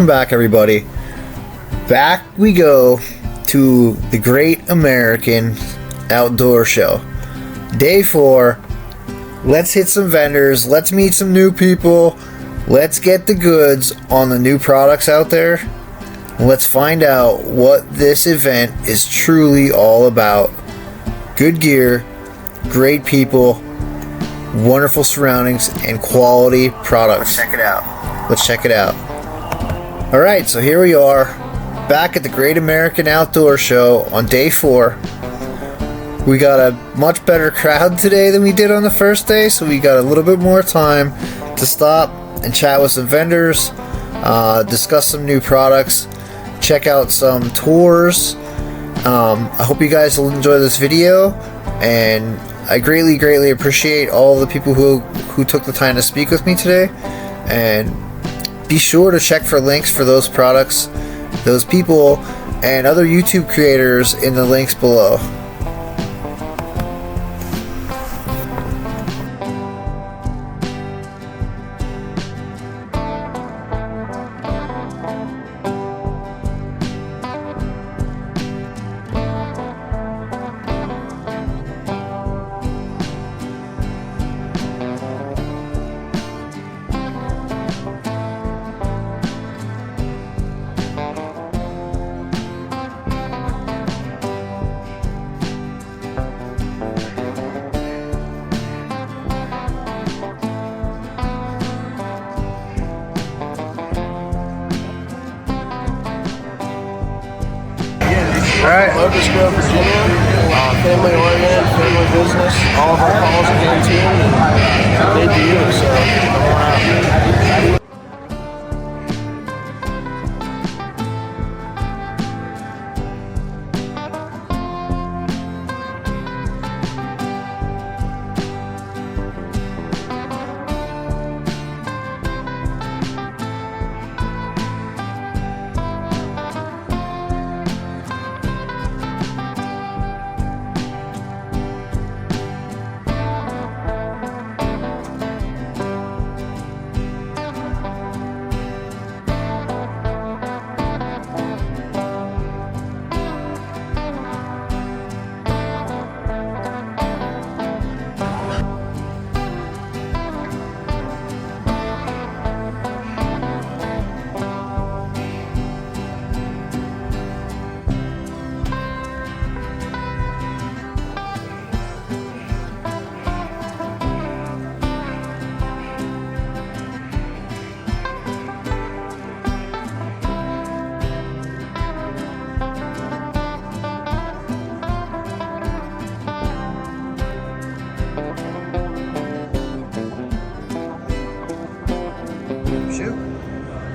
Welcome back, everybody. Back we go to the Great American Outdoor Show. Day 4. Let's hit some vendors. Let's meet some new people. Let's get the goods on the new products out there. Let's find out what this event is truly all about. Good gear, great people, wonderful surroundings, and quality products. Check it out. Let's check it out. Alright, so here we are, back at the Great American Outdoor Show on day 4. We got a much better crowd today than we did on the first day, so we got a little bit more time to stop and chat with some vendors, discuss some new products, check out some tours. I hope you guys will enjoy this video, and I greatly appreciate all the people who took the time to speak with me today. And be sure to check for links for those products, those people, and other YouTube creators in the links below. Alright, Harrisburg, Virginia, family oriented, family business. All of our calls are guaranteed, and they do you, so come on out.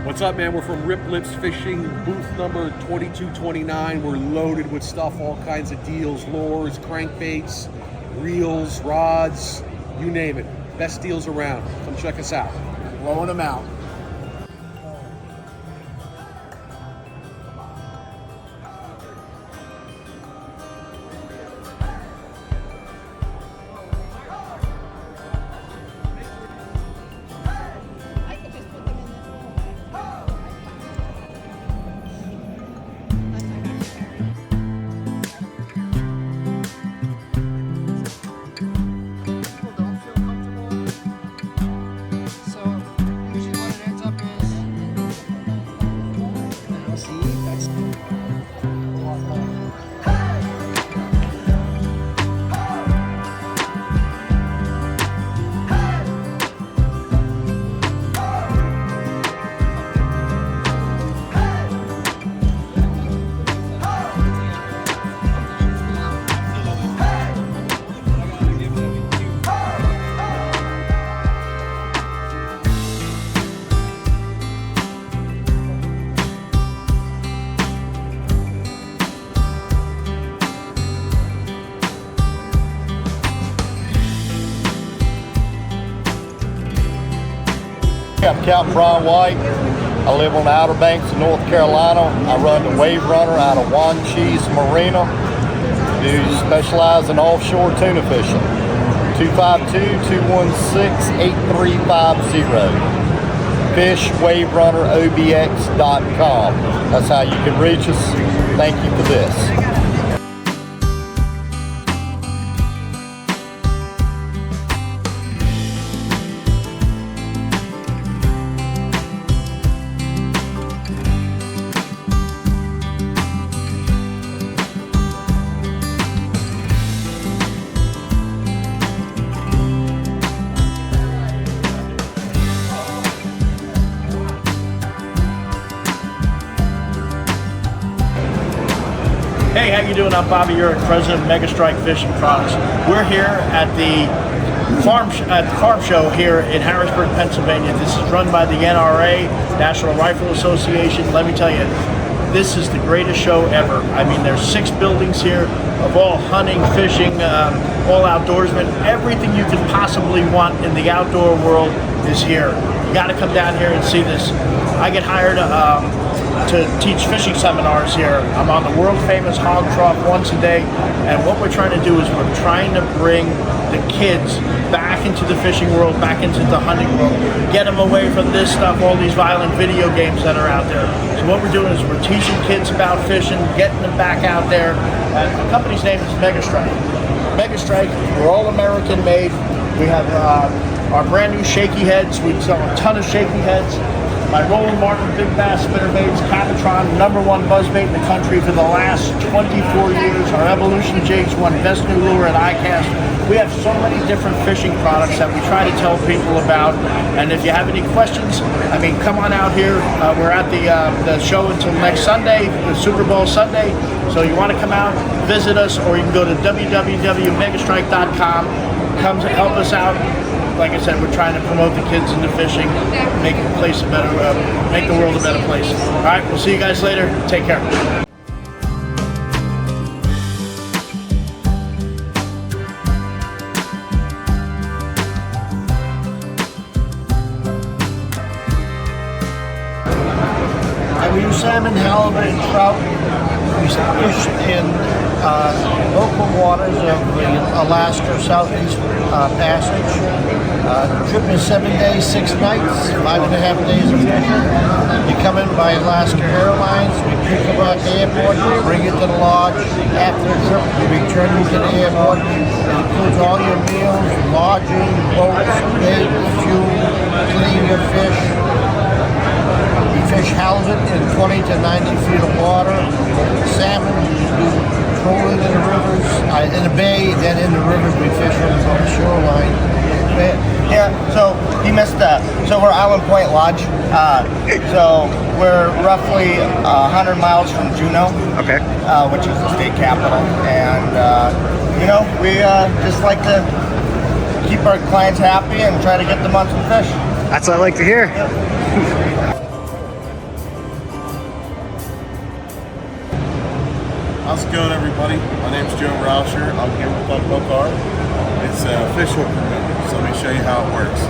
What's up, man? We're from Rip Lips Fishing, booth number 2229. We're loaded with stuff, all kinds of deals, lures, crankbaits, reels, rods, you name it. Best deals around. Come check us out. Blowing them out. I'm Captain Brian White. I live on the Outer Banks of North Carolina. I run the Wave Runner out of Juan Cheese Marina. Do specialize in offshore tuna fishing. 252-216-8350. fishwaverunnerobx.com. That's how you can reach us. Thank you for this. Hey, how you doing? I'm Bobby Urick, president of Mega Strike Fishing Products. We're here at the farm show here in Harrisburg, Pennsylvania. This is run by the NRA, National Rifle Association. Let me tell you, this is the greatest show ever. I mean, there's 6 buildings here of all hunting, fishing, all outdoorsmen. Everything you can possibly want in the outdoor world is here. You got to come down here and see this. I get hired to teach fishing seminars here. I'm on the world famous hog trough once a day, and what we're trying to do is we're trying to bring the kids back into the fishing world, back into the hunting world, get them away from this stuff, all these violent video games that are out there. So what we're doing is we're teaching kids about fishing, getting them back out there. The company's name is Mega Strike. Mega Strike, we're all American made. We have our brand new shaky heads. We sell a ton of shaky heads. My Roland Martin Big Bass spinnerbaits, Catatron, #1 buzzbait in the country for the last 24 years. Our Evolution Jigs won Best New Lure at ICAST. We have so many different fishing products that we try to tell people about. And if you have any questions, I mean, come on out here. We're at the show until next Sunday, the Super Bowl Sunday. So you want to come out, visit us, or you can go to www.megastrike.com. Come to help us out. Like I said, we're trying to promote the kids into fishing, make the place a better, make the world a better place. All right, we'll see you guys later. Take care. We use salmon, halibut, and trout. We fish in local waters of the Alaska Southeast Passage. The trip is 7 days, 6 nights, 5.5 days of fishing. You come in by Alaska Airlines, we pick you up at the airport, bring you to the lodge. After the trip, we return you to the airport. It includes all your meals, lodging, boats, bait, fuel, clean your fish. We fish halibut in 20 to 90 feet of water. Salmon, we do trolling in the rivers, in the bay, then in the rivers we fish on the shoreline. Yeah, so you missed that. So we're Island Point Lodge. So we're roughly 100 miles from Juneau, Okay. which is the state capital. And, we just like to keep our clients happy and try to get them on some fish. That's what I like to hear. How's it going, everybody? My name's Joe Rauscher. I'm here with Hook R. It's a fish hook remover, so let me show you how it works.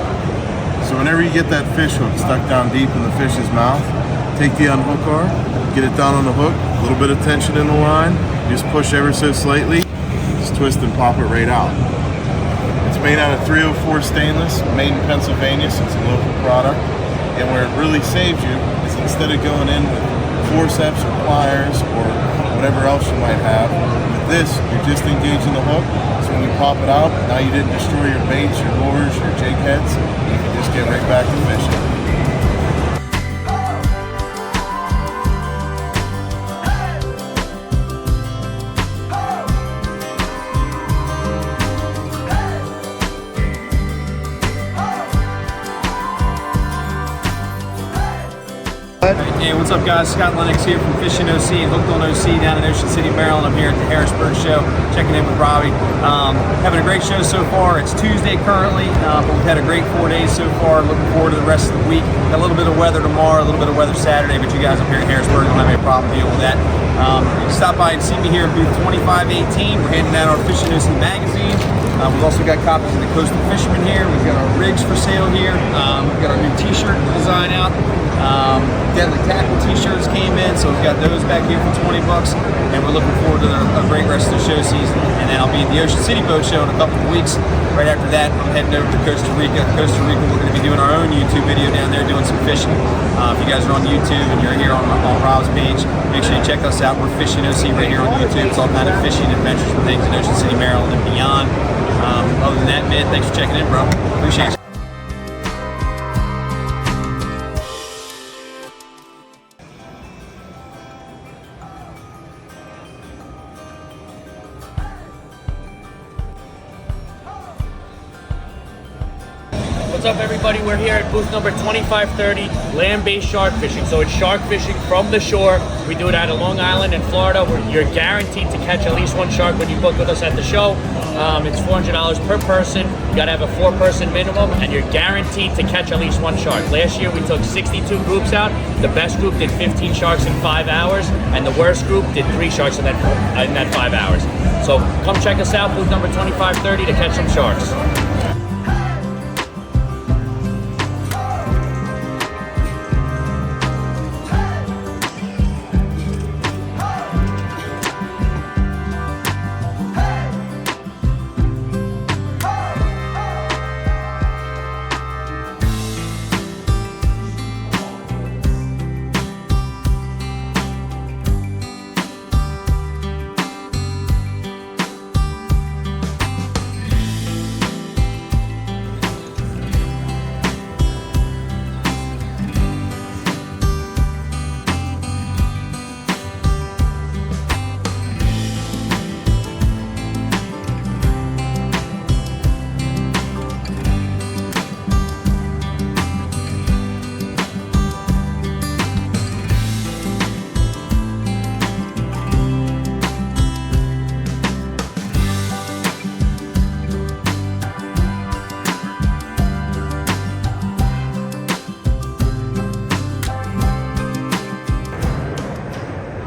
So whenever you get that fish hook stuck down deep in the fish's mouth, take the unhook R, get it down on the hook, a little bit of tension in the line, just push ever so slightly, just twist and pop it right out. It's made out of 304 stainless, made in Pennsylvania, so it's a local product. And where it really saves you is instead of going in with forceps or pliers or whatever else you might have, with this, you're just engaging the hook. So when you pop it out, now you didn't destroy your baits, your lures, your jig heads. You can just get right back to fishing. Hey, what's up, guys? Scott Lennox here from Fishing OC and Hooked on OC down in Ocean City, Maryland. I'm here at the Harrisburg show, checking in with Robbie. Having a great show so far. It's Tuesday currently, but we've had a great 4 days so far. Looking forward to the rest of the week. Got a little bit of weather tomorrow, a little bit of weather Saturday, but you guys up here in Harrisburg don't have any problem dealing with that. Stop by and see me here at booth 2518. We're handing out our Fishing OC magazine. We've also got copies of the Coastal Fisherman here. We've got our rigs for sale here. We've got our new t-shirt design out. Deadly Tackle t-shirts came in, so we've got those back here for 20 bucks, and we're looking forward to a great rest of the show season. And then I'll be at the Ocean City Boat Show in a couple of weeks. Right after that, I'm heading over to Costa Rica. Costa Rica, we're going to be doing our own YouTube video down there, doing some fishing. If you guys are on YouTube and you're here on Rob's page, make sure you check us out. We're Fishing OC right here on YouTube. It's all kind of fishing adventures and things in Ocean City, Maryland, and beyond. Other than that, man, thanks for checking in, bro. Appreciate you. What's up, everybody? We're here at booth number 2530, land-based shark fishing. So it's shark fishing from the shore. We do it out of Long Island in Florida, where you're guaranteed to catch at least one shark when you book with us at the show. It's $400 per person. You gotta have a 4-person minimum, and you're guaranteed to catch at least one shark. Last year we took 62 groups out. The best group did 15 sharks in 5 hours, and the worst group did 3 sharks in that 5 hours. So come check us out, booth number 2530, to catch some sharks.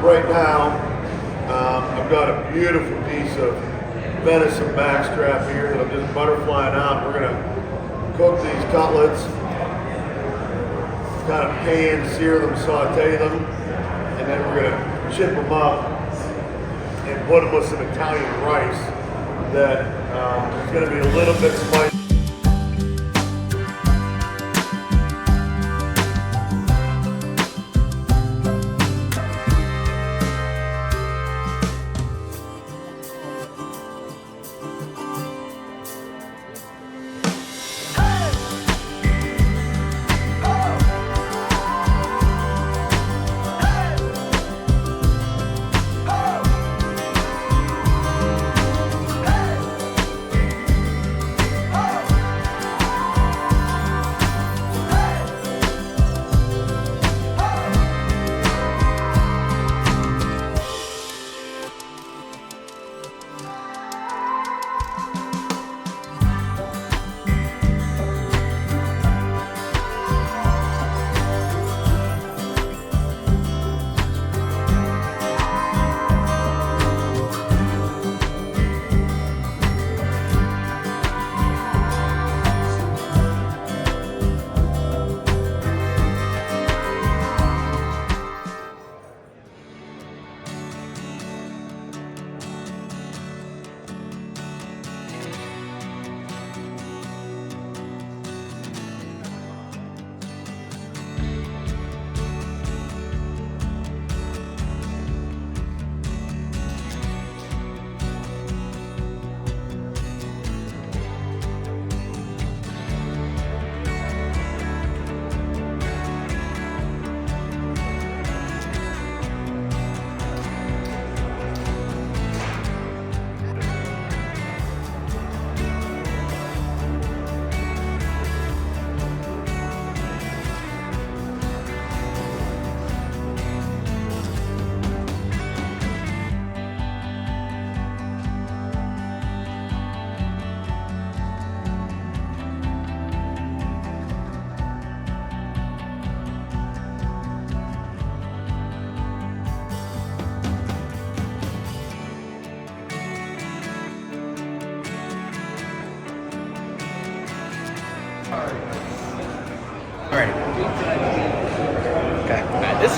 Right now, I've got a beautiful piece of venison backstrap here that I'm just butterflying out. We're gonna cook these cutlets, kind of pan sear them, saute them, and then we're gonna chip them up and put them with some Italian rice that is gonna be a little bit spicy.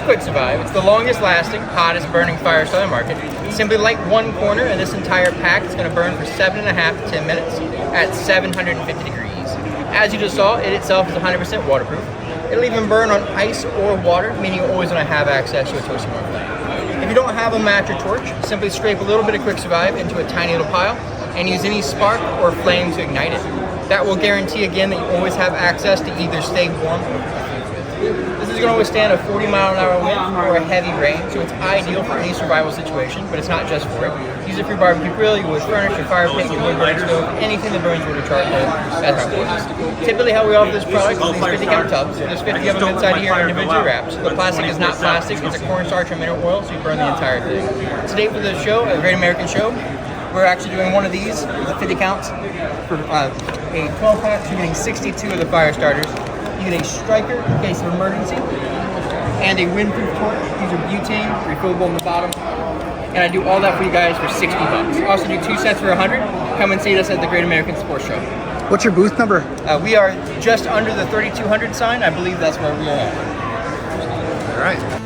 Quick Survive. It's the longest lasting, hottest burning fire starter market. Simply light one corner and this entire pack is going to burn for 7.5 to 10 minutes at 750 degrees. As you just saw, it itself is 100% waterproof. It'll even burn on ice or water, meaning you always want to have access to a toasting oil flame. If you don't have a match or torch, simply scrape a little bit of Quick Survive into a tiny little pile and use any spark or flame to ignite it. That will guarantee again that you always have access to either stay warm or cook foods with. This is going to withstand a 40-mile-an-hour wind or a heavy rain, so it's ideal for any survival situation, but it's not just for it. Use it for your barbecue grill, your wood furnace, your fire pit, your wood burning stove, anything that burns wood or charcoal. That's how it works. Typically how we offer this product is these 50-count tubs. There's 50 of them inside here individually wrapped. The plastic is not plastic, it's a cornstarch and mineral oil, so you burn the entire thing. Today for the show, a Great American Show, we're actually doing one of these, the 50 counts, for a 12-pack. You're getting 62 of the fire starters. You get a striker in case of emergency, and a windproof torch. These are butane, refillable on the bottom. And I do all that for you guys for $60. I also do 2 sets for $100. Come and see us at the Great American Sports Show. What's your booth number? We are just under the 3200 sign. I believe that's where we are at. All right.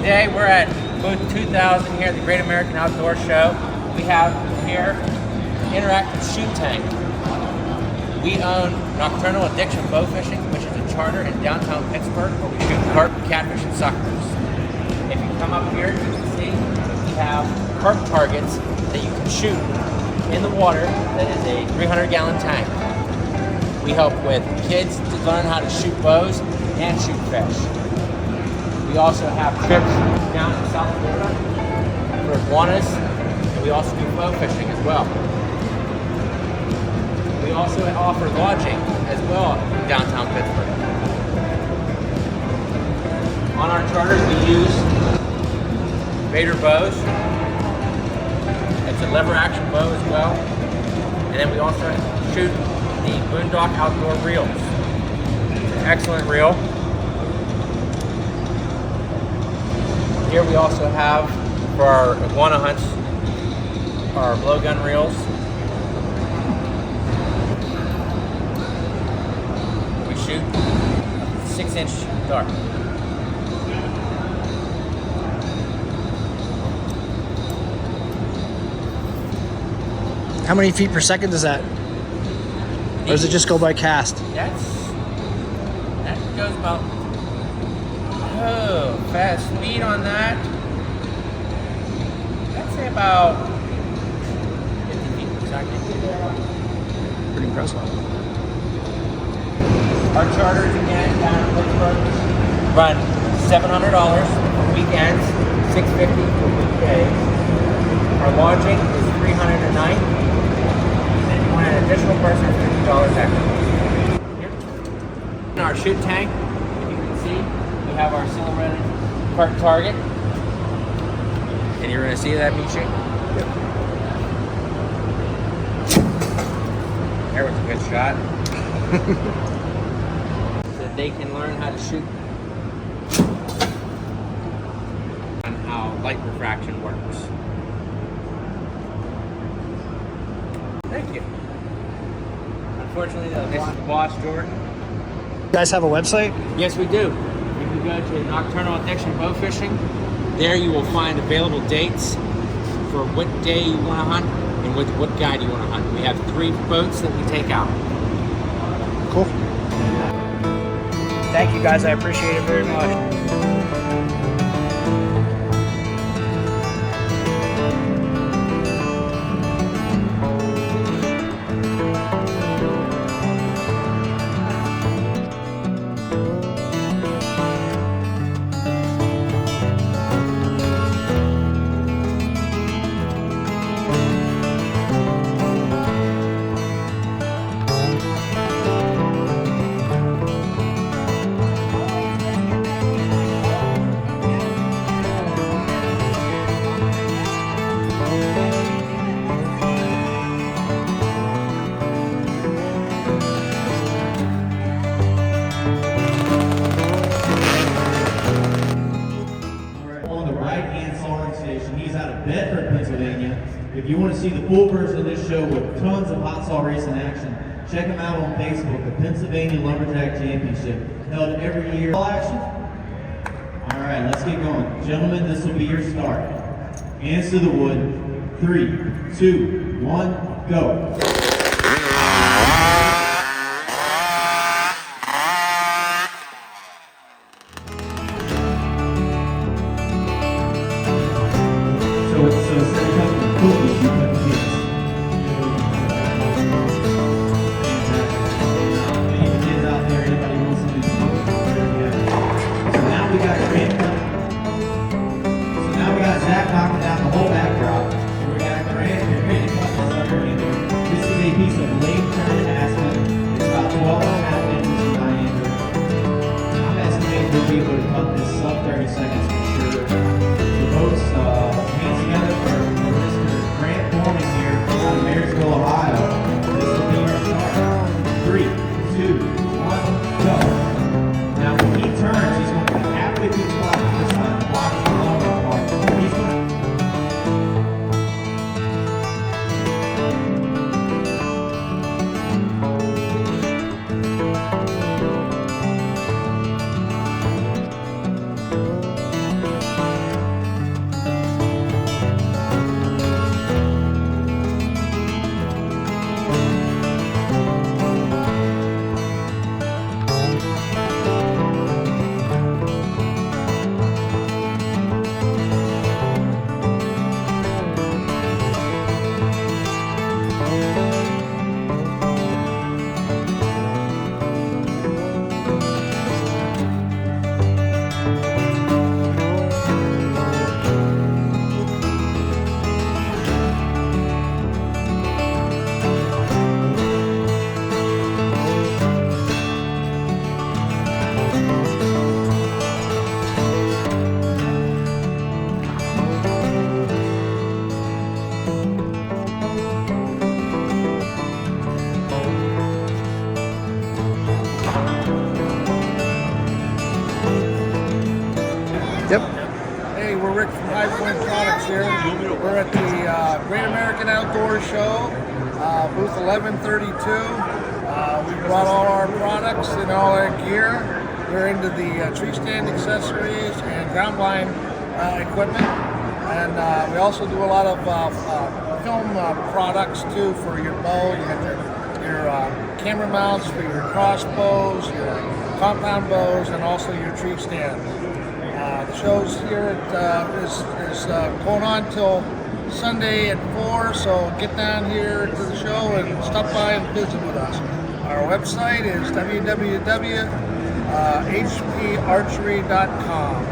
Today we're at booth 2000 here at the Great American Outdoor Show. We have here interactive shoot tank. We own Nocturnal Addiction Bow Fishing, which is a charter in downtown Pittsburgh where we shoot carp, catfish, and suckers. If you come up here, you can see we have carp targets that you can shoot in the water. That is a 300-gallon tank. We help with kids to learn how to shoot bows and shoot fish. We also have trips down in South Florida for iguanas, and we also do bow fishing as well. We also offer lodging as well in downtown Pittsburgh. On our charters, we use Vader bows. It's a lever action bow as well. And then we also shoot the Boondock Outdoor reels. It's an excellent reel. Here we also have, for our iguana hunts, our blowgun reels. We shoot 6-inch dart. How many feet per second is that? Or does it just go by cast? That goes about, fast speed on that. I'd say about 50 feet per second. Pretty impressive. Our charters again down in Pittsburgh run $700 for weekends, $650 for weekdays. Our lodging is $300 a night. And if you want an additional person, $50 extra. In our shoot tank, if you can see, we have our silhouetted carp target. And you're going to see that, Michi? Yep. There was a good shot. So they can learn how to shoot and how light refraction works. Thank you. Unfortunately, this is the boss, Jordan. You guys have a website? Yes, we do. You can go to Nocturnal Addiction Bow Fishing. There you will find available dates for what day you want to hunt and with what guide you want to hunt. We have 3 boats that we take out. Cool. Thank you guys, I appreciate it very much. If you want to see the full version of this show with tons of hot saw racing action, check them out on Facebook, the Pennsylvania Lumberjack Championship, held every year. All action? All right, let's get going. Gentlemen, this will be your start. Hands to the wood. 3, 2, 1, go. Yep. Hey, we're Rick from High Point Products here. We're at the Great American Outdoor Show, booth 1132. We brought all our products and all our gear. We're into the tree stand accessories and ground blind equipment. And we also do a lot of film products too for your bow. You got your camera mounts for your crossbows, your compound bows, and also your tree stands. The show's here is going on till Sunday at 4, so get down here to the show and stop by and visit with us. Our website is www.hparchery.com.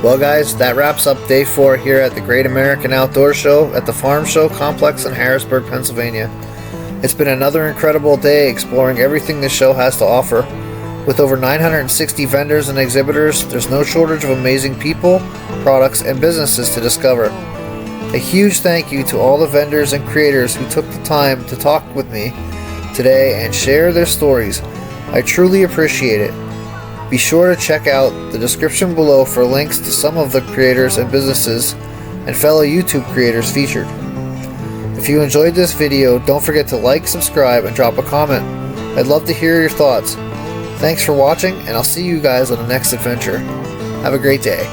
Well guys, that wraps up day 4 here at the Great American Outdoor Show at the Farm Show Complex in Harrisburg, Pennsylvania. It's been another incredible day exploring everything this show has to offer. With over 960 vendors and exhibitors, there's no shortage of amazing people, products, and businesses to discover. A huge thank you to all the vendors and creators who took the time to talk with me today and share their stories. I truly appreciate it. Be sure to check out the description below for links to some of the creators and businesses and fellow YouTube creators featured. If you enjoyed this video, don't forget to like, subscribe, and drop a comment. I'd love to hear your thoughts. Thanks for watching, and I'll see you guys on the next adventure. Have a great day.